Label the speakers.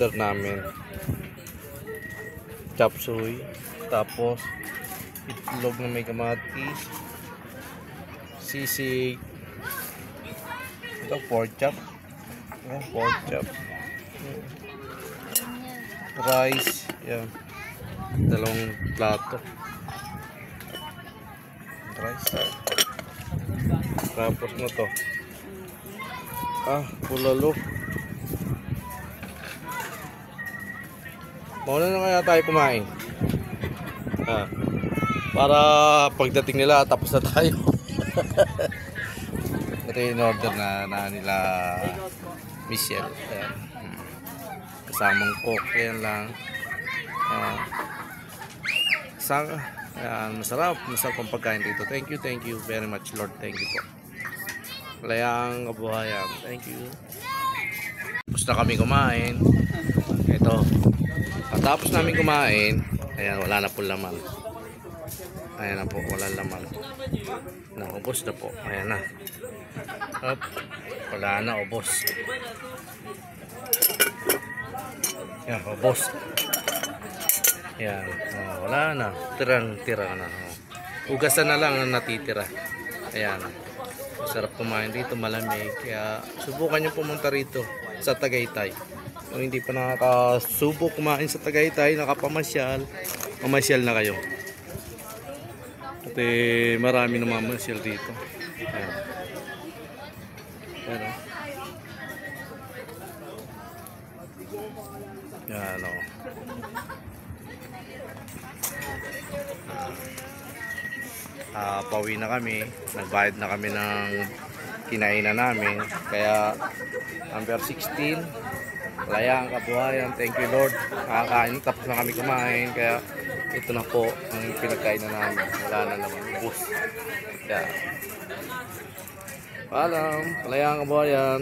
Speaker 1: in-order namin. Chop suey, tapos itlog na may kamatis, sisig, ito pork chop, rice, yan, dalawang plato rice, tapos na to bulalo. Mauna na kaya tayo kumain para pagdating nila tapos na tayo. Ito yung order na nila Michelle. Ayan. Kasamang coke, yan lang. Ayan, masarap ang pagkain dito. Thank you very much, Lord. Thank you po. Layang kabuhayan. Thank you. Tapos na kami kumain. Ito. Pagkatapos namin kumain, ayan, wala na po laman. Ayan na po, wala laman. Naubos na po. Ayan na. Up. Wala na, ubos. Ayan, ubos. Ayan. Wala na. Tira na. Ugasan na lang ang natitira. Ayan. Masarap kumain dito, malamig. Kaya subukan nyo pumunta rito sa Tagaytay. Kung hindi pa nakakasubok kumain sa Tagaytay, nakapamasyal, mamasyal na kayo. At marami na mamasyal dito. Ayan. Ayan, yan o. Pauwi na kami. Nagbayad na kami ng kinainan namin. Kaya number 16, layang kabuhayan. Thank you, Lord. Nakakain, tapos na kami kumain. Kaya ito na po ang pinagkainan namin. Wala na naman, ubos. Kaya paalam, layang kabuhayan.